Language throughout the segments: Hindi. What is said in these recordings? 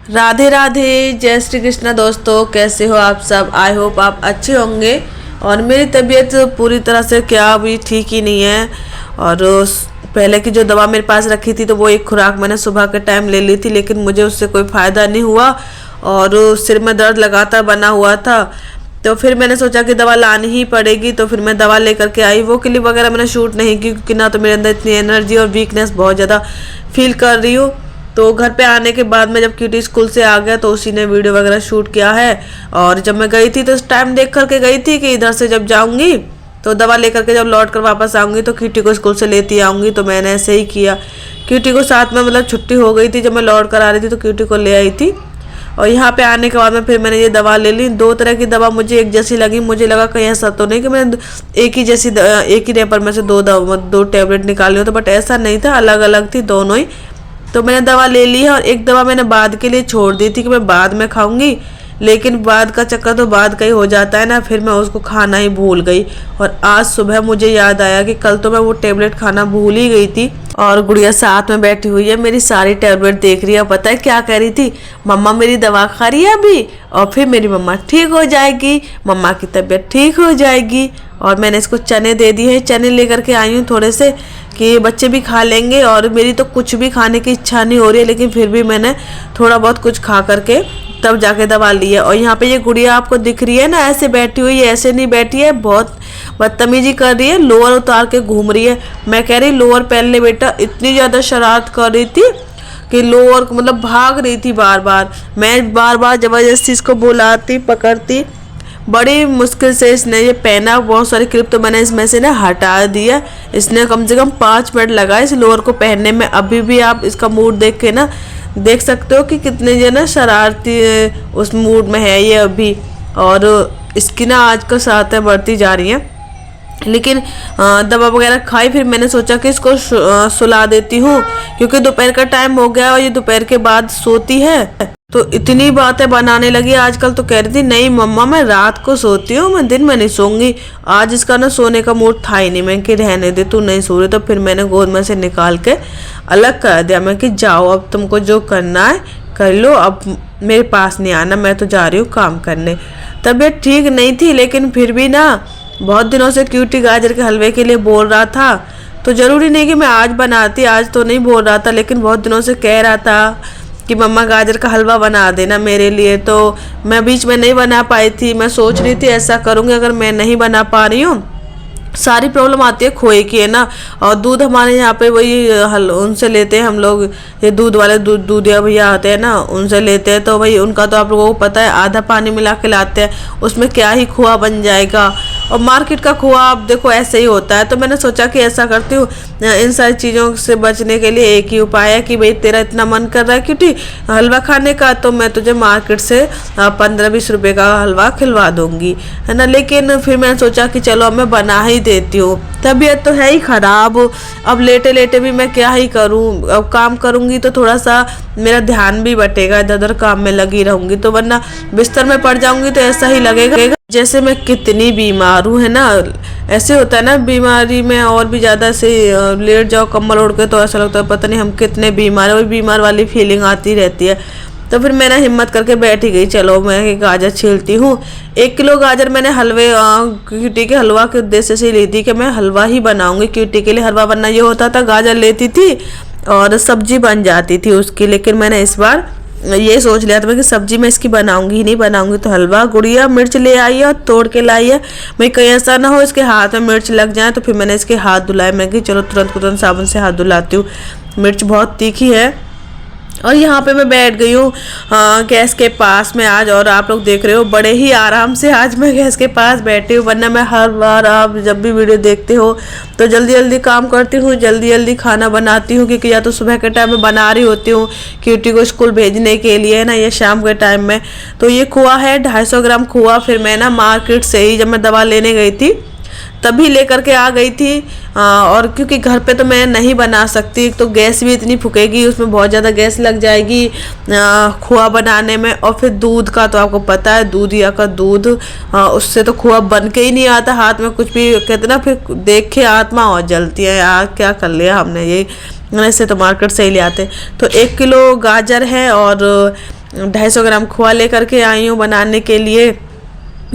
राधे राधे, जय श्री कृष्णा। दोस्तों कैसे हो आप सब? आई होप आप अच्छे होंगे। और मेरी तबीयत पूरी तरह से क्या अभी ठीक ही नहीं है। और पहले की जो दवा मेरे पास रखी थी तो वो एक खुराक मैंने सुबह के टाइम ले ली थी, लेकिन मुझे उससे कोई फ़ायदा नहीं हुआ और सिर में दर्द लगातार बना हुआ था। तो फिर मैंने सोचा कि दवा लानी ही पड़ेगी, तो फिर मैं दवा लेकर के आई। वो क्लिप वगैरह मैंने शूट नहीं की क्योंकि ना तो मेरे अंदर इतनी एनर्जी और वीकनेस बहुत ज़्यादा फील कर रही हूँ। तो घर पे आने के बाद में जब क्यूटी स्कूल से आ गया तो उसी ने वीडियो वगैरह शूट किया है। और जब मैं गई थी तो उस टाइम देख करके गई थी कि इधर से जब जाऊंगी तो दवा लेकर के जब लौट कर वापस आऊंगी तो क्यूटी को स्कूल से लेती आऊंगी। तो मैंने ऐसे ही किया। क्यूटी को साथ में मतलब छुट्टी हो गई थी, जब मैं लौट कर आ रही थी तो क्यूटी को ले आई थी। और यहाँ पे आने के बाद में फिर मैंने ये दवा ले ली। दो तरह की दवा मुझे एक जैसी लगी। मुझे लगा कहीं ऐसा तो नहीं कि मैंने एक ही रेपर में से दो टैबलेट निकाली हो, तो बट ऐसा नहीं था, अलग अलग थी दोनों ही। तो मैंने दवा ले ली है और एक दवा मैंने बाद के लिए छोड़ दी थी कि मैं बाद में खाऊंगी, लेकिन बाद का चक्कर तो बाद का ही हो जाता है ना, फिर मैं उसको खाना ही भूल गई। और आज सुबह मुझे याद आया कि कल तो मैं वो टेबलेट खाना भूल ही गई थी। और गुड़िया साथ में बैठी हुई है, मेरी सारी टेबलेट देख रही है। पता है क्या कह रही थी? मम्मा मेरी दवा खा रही है अभी और फिर मेरी मम्मा ठीक हो जाएगी, मम्मा की तबीयत ठीक हो जाएगी। और मैंने इसको चने दे दिए हैं, चने लेकर के आई हूँ थोड़े से कि बच्चे भी खा लेंगे। और मेरी तो कुछ भी खाने की इच्छा नहीं हो रही है, लेकिन फिर भी मैंने थोड़ा बहुत कुछ खा करके तब जाके दवा ली है। और यहाँ पे ये गुड़िया आपको दिख रही है ना, ऐसे बैठी हुई है, ऐसे नहीं बैठी है, बहुत बदतमीजी कर रही है, लोअर उतार के घूम रही है। मैं कह रही लोअर पहन ले बेटा, इतनी ज़्यादा शरारत कर रही थी कि लोअर मतलब भाग रही थी बार बार। मैं बार बार ज़बरदस्ती इसको बुलाती पकड़ती, बड़ी मुश्किल से इसने ये पहना। बहुत सारी क्लिप तो मैंने इसमें से ना हटा दिया। इसने कम से कम 5 मिनट लगाए इस लोअर को पहनने में। अभी भी आप इसका मूड देख के ना देख सकते हो कि कितने जो ना शरारती उस मूड में है ये अभी। और इसकी ना आजकल शरारतें बढ़ती जा रही हैं। लेकिन दवा वगैरह खाई, फिर मैंने सोचा कि इसको सुला देती हूँ क्योंकि दोपहर का टाइम हो गया और ये दोपहर के बाद सोती है। तो इतनी बातें बनाने लगी आजकल। तो कह रही थी नहीं मम्मा मैं रात को सोती हूँ, मैं दिन में नहीं सोऊंगी। आज इसका ना सोने का मूड था ही नहीं। मैं कि रहने दे, तू नहीं सो रही। तो फिर मैंने गोद में से निकाल के अलग कर दिया। मैं कि जाओ अब तुमको जो करना है कर लो, अब मेरे पास नहीं आना, मैं तो जा रही हूँ काम करने। तबीयत ठीक नहीं थी लेकिन फिर भी ना बहुत दिनों से क्यूटी गाजर के हलवे के लिए बोल रहा था। तो ज़रूरी नहीं कि मैं आज बनाती, आज तो नहीं बोल रहा था, लेकिन बहुत दिनों से कह रहा था कि मम्मा गाजर का हलवा बना देना मेरे लिए। तो मैं बीच में नहीं बना पाई थी। मैं सोच रही थी ऐसा करूँगी, अगर मैं नहीं बना पा रही हूँ, सारी प्रॉब्लम आती है खोए की है ना। और दूध हमारे यहाँ पे वही उनसे लेते हैं हम लोग, ये दूध वाले दूधिया भैया आते हैं ना, उनसे लेते हैं। तो भाई उनका तो आप लोगों को पता है आधा पानी मिला के लाते हैं, उसमें क्या ही खोआ बन जाएगा। और मार्केट का खोआ आप देखो ऐसे ही होता है। तो मैंने सोचा कि ऐसा करती हूँ, इन सारी चीज़ों से बचने के लिए एक ही उपाय है कि भाई तेरा इतना मन कर रहा है क्योंकि हलवा खाने का, तो मैं तुझे मार्केट से 15-20 रुपये का हलवा खिलवा दूंगी, है ना। लेकिन फिर मैंने सोचा कि चलो अब मैं बना ही देती हूँ। तबीयत तो है ही ख़राब, अब लेटे लेटे भी मैं क्या ही करूँ। अब काम करूँगी तो थोड़ा सा मेरा ध्यान भी बटेगा, इधर उधर काम में लगी रहूँगी, तो वरना बिस्तर में पड़ जाऊँगी तो ऐसा ही लगेगा जैसे मैं कितनी बीमार हूँ, है ना। ऐसे होता है ना बीमारी में, और भी ज़्यादा से लेट जाओ कंबल ओढ़ के तो ऐसा लगता है पता नहीं हम कितने बीमार है, वही बीमार वाली फीलिंग आती रहती है। तो फिर मैंने हिम्मत करके बैठ ही गई, चलो मैं गाजर छीलती हूँ। 1 किलो गाजर मैंने हलवे क्यूटी के हलवा के उद्देश्य से ली थी कि मैं हलवा ही बनाऊंगी। क्यूटी के लिए हलवा बनना ये होता था, गाजर लेती थी और सब्जी बन जाती थी उसकी। लेकिन मैंने इस बार ये सोच लिया था कि सब्जी मैं इसकी बनाऊंगी ही नहीं, बनाऊंगी तो हलवा। गुड़िया मिर्च ले आई है और तोड़ के लाई है। मैं कहीं ऐसा ना हो इसके हाथ में मिर्च लग जाए। तो फिर मैंने इसके हाथ धुलाए। मैं कि चलो तुरंत साबुन से हाथ धुलाती हूँ, मिर्च बहुत तीखी है। और यहाँ पे मैं बैठ गई हूँ गैस के पास में आज। और आप लोग देख रहे हो बड़े ही आराम से आज मैं गैस के पास बैठी हूँ, वरना मैं हर बार आप जब भी वीडियो देखते हो तो जल्दी जल्दी काम करती हूँ, जल्दी जल्दी खाना बनाती हूँ, क्योंकि या तो सुबह के टाइम में बना रही होती हूँ क्यूटी को स्कूल भेजने के लिए, है ना, ये शाम के टाइम में। तो ये खोआ है 250 ग्राम खोआ। फिर मैं ना मार्केट से ही जब मैं दवा लेने गई थी तभी लेकर के आ गई थी। और क्योंकि घर पे तो मैं नहीं बना सकती, तो गैस भी इतनी फूकेगी, उसमें बहुत ज़्यादा गैस लग जाएगी खोआ बनाने में। और फिर दूध का तो आपको पता है, दूधिया का दूध, उससे तो खोआ बन के ही नहीं आता, हाथ में कुछ भी कहते ना, फिर देख के आत्मा और जलती है यार क्या कर लिया हमने। ये ऐसे तो मार्केट से ही ले आते। तो 1 किलो गाजर है और 250 ग्राम खोआ लेकर के आई हूँ बनाने के लिए।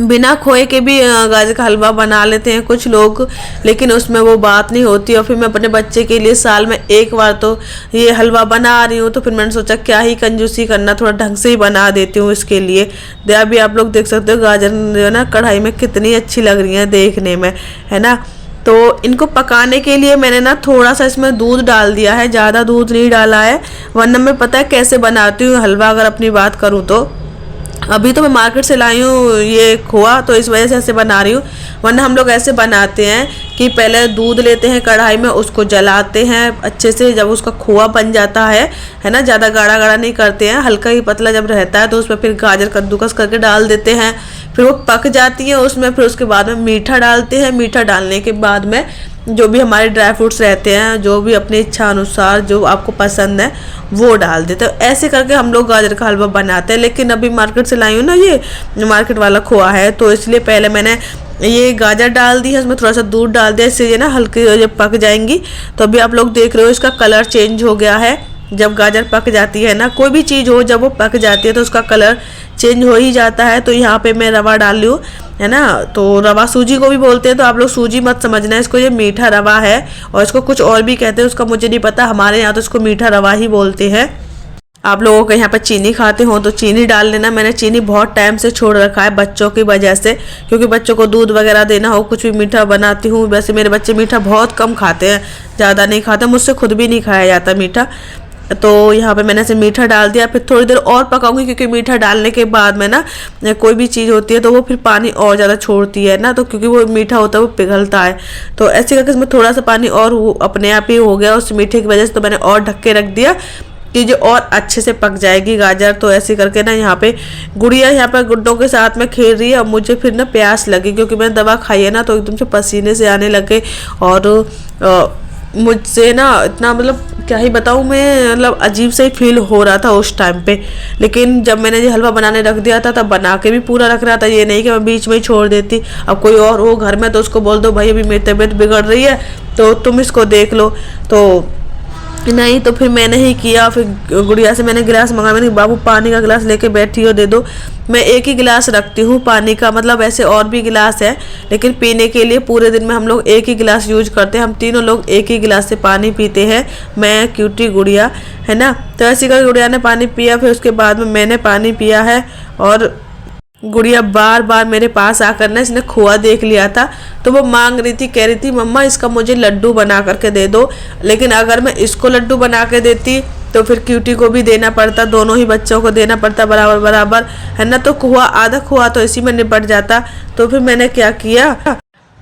बिना खोए के भी गाजर का हलवा बना लेते हैं कुछ लोग, लेकिन उसमें वो बात नहीं होती। और फिर मैं अपने बच्चे के लिए साल में एक बार तो ये हलवा बना रही हूँ, तो फिर मैंने सोचा क्या ही कंजूसी करना, थोड़ा ढंग से ही बना देती हूँ इसके लिए। अभी आप लोग देख सकते हो गाजर जो है ना कढ़ाई में कितनी अच्छी लग रही है देखने में, है ना। तो इनको पकाने के लिए मैंने ना थोड़ा सा इसमें दूध डाल दिया है, ज़्यादा दूध नहीं डाला है, वरना मैं पता है कैसे बनाती हूँ हलवा अगर अपनी बात करूँ तो। अभी तो मैं मार्केट से लाई हूँ ये खोआ, तो इस वजह से ऐसे बना रही हूँ, वरना हम लोग ऐसे बनाते हैं कि पहले दूध लेते हैं कढ़ाई में, उसको जलाते हैं अच्छे से, जब उसका खोआ बन जाता है ना, ज़्यादा गाढ़ा गाढ़ा नहीं करते हैं, हल्का ही पतला जब रहता है तो उसमें फिर गाजर कद्दूकस करके डाल देते हैं, फिर वो पक जाती है उसमें, फिर उसके बाद में मीठा डालते हैं। मीठा डालने के बाद में जो भी हमारे ड्राई फ्रूट्स रहते हैं, जो भी अपनी इच्छा अनुसार जो आपको पसंद है वो डाल देते हैं। ऐसे करके हम लोग गाजर का हलवा बनाते हैं। लेकिन अभी मार्केट से लाई हूँ ना, ये मार्केट वाला खोआ है, तो इसलिए पहले मैंने ये गाजर डाल दी है, उसमें थोड़ा सा दूध डाल दिया, इससे ये ना हल्की जब पक जाएंगी। तो अभी आप लोग देख रहे हो इसका कलर चेंज हो गया है। जब गाजर पक जाती है ना, कोई भी चीज़ हो जब वो पक जाती है तो उसका कलर चेंज हो ही जाता है। तो यहाँ पे मैं रवा डाल लूँ, है ना। तो रवा सूजी को भी बोलते हैं, तो आप लोग सूजी मत समझना इसको, ये मीठा रवा है और इसको कुछ और भी कहते हैं, उसका मुझे नहीं पता, हमारे यहाँ तो इसको मीठा रवा ही बोलते हैं। आप लोगों के यहाँ पर चीनी खाते हो तो चीनी डाल लेना। मैंने चीनी बहुत टाइम से छोड़ रखा है बच्चों की वजह से, क्योंकि बच्चों को दूध वगैरह देना हो, कुछ भी मीठा बनाती हूँ। वैसे मेरे बच्चे मीठा बहुत कम खाते हैं, ज़्यादा नहीं खाते, मुझसे खुद भी नहीं खाया जाता मीठा। तो यहाँ पे मैंने ऐसे मीठा डाल दिया, फिर थोड़ी देर और पकाऊंगी, क्योंकि मीठा डालने के बाद में ना कोई भी चीज़ होती है तो वो फिर पानी और ज़्यादा छोड़ती है ना, तो क्योंकि वो मीठा होता है वो पिघलता है। तो ऐसे करके इसमें थोड़ा सा पानी और अपने आप ही हो गया उस मीठे की वजह से, तो मैंने और ढक के रख दिया कि जो और अच्छे से पक जाएगी गाजर। तो ऐसे करके ना यहाँ पे गुड़िया यहाँ पर गुड्डों के साथ में खेल रही है, और मुझे फिर ना प्यास लगी, क्योंकि मैंने दवा खाई है ना, तो एकदम से पसीने से आने लगे। और मुझसे ना इतना मतलब क्या ही बताऊँ मैं, मतलब अजीब से ही फील हो रहा था उस टाइम पे। लेकिन जब मैंने ये हलवा बनाने रख दिया था, तब बना के भी पूरा रख रहा था, ये नहीं कि मैं बीच में ही छोड़ देती। अब कोई और हो घर में तो उसको बोल दो भाई अभी मेरी तबीयत बिगड़ रही है तो तुम इसको देख लो, तो नहीं। तो फिर मैंने ही किया। फिर गुड़िया से मैंने गिलास मंगा, मैंने बाबू पानी का गिलास लेके बैठी हो, दे दो। मैं एक ही गिलास रखती हूँ पानी का, मतलब ऐसे और भी गिलास है, लेकिन पीने के लिए पूरे दिन में हम लोग एक ही गिलास यूज करते हैं। हम तीनों लोग एक ही गिलास से पानी पीते हैं, मैं, क्यूटी, गुड़िया, है ना। तो ऐसे कर गुड़िया ने पानी पिया, फिर उसके बाद में मैंने पानी पिया है। और गुड़िया बार बार मेरे पास आकर ना, इसने खोआ देख लिया था तो वो मांग रही थी, कह रही थी मम्मा इसका मुझे लड्डू बना करके दे दो। लेकिन अगर मैं इसको लड्डू बना के देती तो फिर क्यूटी को भी देना पड़ता, दोनों ही बच्चों को देना पड़ता बराबर बराबर, है ना। तो खोआ आधा खोआ तो इसी में निपट जाता। तो फिर मैंने क्या किया,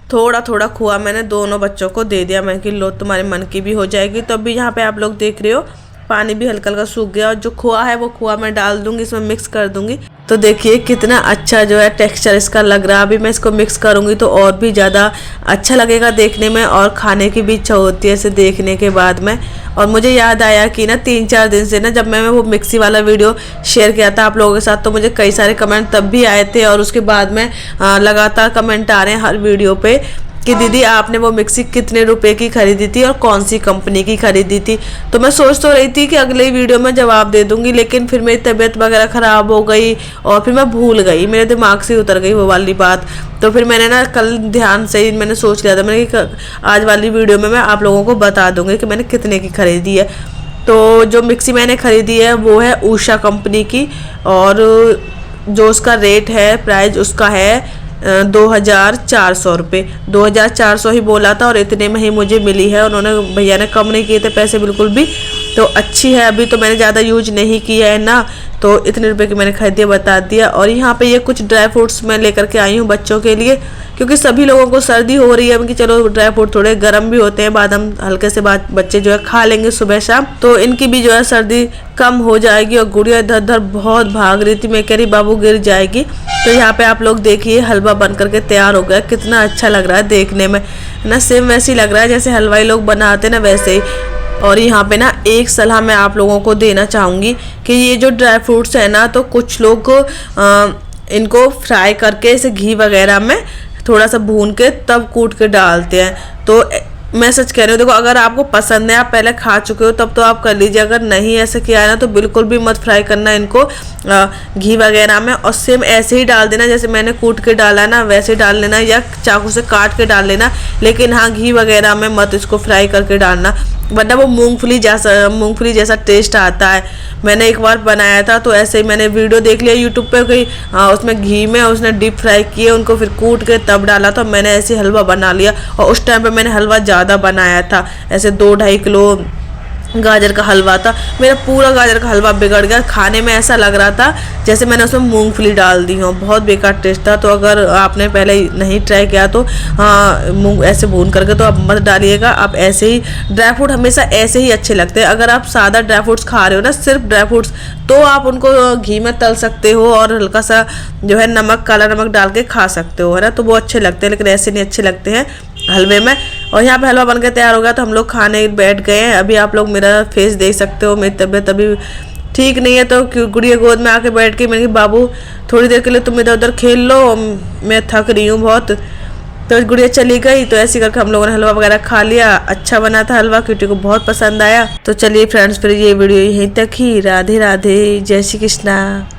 थोड़ा थोड़ा खोआ मैंने दोनों बच्चों को दे दिया। मैं कि लो तुम्हारे मन की भी हो जाएगी। तो अभी यहाँ पे आप लोग देख रहे हो पानी भी हल्का हल्का सूख गया, और जो खोआ है वो खोआ मैं डाल दूंगी, इसमें मिक्स कर दूंगी। तो देखिए कितना अच्छा जो है टेक्सचर इसका लग रहा है। अभी मैं इसको मिक्स करूंगी तो और भी ज़्यादा अच्छा लगेगा देखने में, और खाने की भी इच्छा होती है इसे देखने के बाद में। और मुझे याद आया कि ना 3-4 दिन से ना, जब मैं वो मिक्सी वाला वीडियो शेयर किया था आप लोगों के साथ, तो मुझे कई सारे कमेंट तब भी आए थे, और उसके बाद में लगातार कमेंट आ रहे हैं हर वीडियो पे कि दीदी आपने वो मिक्सी कितने रुपए की खरीदी थी और कौन सी कंपनी की खरीदी थी। तो मैं सोच तो रही थी कि अगले वीडियो में जवाब दे दूंगी, लेकिन फिर मेरी तबीयत वगैरह ख़राब हो गई और फिर मैं भूल गई, मेरे दिमाग से उतर गई वो वाली बात। तो फिर मैंने ना कल ध्यान से ही मैंने सोच लिया था, मैंने कि आज वाली वीडियो में मैं आप लोगों को बता दूंगी कि मैंने कितने की खरीदी है। तो जो मिक्सी मैंने ख़रीदी है वो है उषा कंपनी की, और जो उसका रेट है, प्राइस उसका है 2400 रुपये। 2400 ही बोला था, और इतने में ही मुझे मिली है। उन्होंने भैया ने कम नहीं किए थे पैसे बिल्कुल भी, तो अच्छी है। अभी तो मैंने ज़्यादा यूज नहीं किया है ना, तो इतने रुपए की मैंने खरीदी बता दिया। और यहाँ पे ये कुछ ड्राई फ्रूट्स मैं लेकर के आई हूँ बच्चों के लिए, क्योंकि सभी लोगों को सर्दी हो रही है कि चलो ड्राई फ्रूट थोड़े गर्म भी होते हैं, बादाम हल्के से बाद बच्चे जो है खा लेंगे सुबह शाम, तो इनकी भी जो है सर्दी कम हो जाएगी। और गुड़िया इधर उधर बहुत भाग रही थी, मैं कह रही बाबू गिर जाएगी। तो यहाँ पे आप लोग देखिए हलवा बन करके तैयार हो गया, कितना अच्छा लग रहा है देखने में, है ना। सेम वैसे ही लग रहा है जैसे हलवाई लोग बनाते हैं ना, वैसे ही। और यहाँ पे ना एक सलाह मैं आप लोगों को देना चाहूँगी कि ये जो ड्राई फ्रूट्स है ना, तो कुछ लोग इनको फ्राई करके इसे घी वगैरह में थोड़ा सा भून के तब कूट के डालते हैं। तो मैं सच कह रही हूँ, देखो अगर आपको पसंद है, आप पहले खा चुके हो तब तो आप कर लीजिए, अगर नहीं ऐसे किया है ना तो बिल्कुल भी मत फ्राई करना इनको घी वगैरह में, और सेम ऐसे ही डाल देना जैसे मैंने कूट के डाला है ना, वैसे ही डाल लेना या चाकू से काट के डाल लेना। लेकिन हाँ, घी वगैरह में मत इसको फ्राई करके डालना, वरना वो मूंगफली जैसा टेस्ट आता है। मैंने एक बार बनाया था तो ऐसे ही मैंने वीडियो देख लिया यूट्यूब पे कहीं, उसमें घी में उसने डीप फ्राई किए उनको, फिर कूट के तब डाला, तो मैंने ऐसे हलवा बना लिया। और उस टाइम पे मैंने हलवा ज़्यादा बनाया था, ऐसे 2-2.5 किलो गाजर का हलवा था। मेरा पूरा गाजर का हलवा बिगड़ गया, खाने में ऐसा लग रहा था जैसे मैंने उसमें मूंगफली डाल दी हो, बहुत बेकार टेस्ट था। तो अगर आपने पहले नहीं ट्राई किया तो मूंग ऐसे भून करके तो आप मत डालिएगा, आप ऐसे ही ड्राई फ्रूट हमेशा ऐसे ही अच्छे लगते हैं। अगर आप सादा ड्राई फ्रूट्स खा रहे हो ना, सिर्फ ड्राई फ्रूट्स, तो आप उनको घी में तल सकते हो और हल्का सा जो है नमक, काला नमक डाल के खा सकते हो, है ना, तो वो अच्छे लगते हैं। लेकिन ऐसे नहीं अच्छे लगते हैं हलवे में। और यहाँ पे हलवा बनकर तैयार हो गया तो हम लोग खाने बैठ गए हैं। अभी आप लोग मेरा फेस देख सकते हो, मेरी तबीयत अभी ठीक नहीं है, तो गुड़िया गोद में आके बैठ के मैंने कहा बाबू थोड़ी देर के लिए तुम इधर उधर खेल लो, मैं थक रही हूँ बहुत। तो गुड़िया चली गई, तो ऐसे करके हम लोगों ने हलवा वगैरह खा लिया। अच्छा बना था हलवा, क्यूटी को बहुत पसंद आया। तो चलिए फ्रेंड्स, फिर ये वीडियो यहीं तक ही। राधे राधे, जय श्री कृष्णा।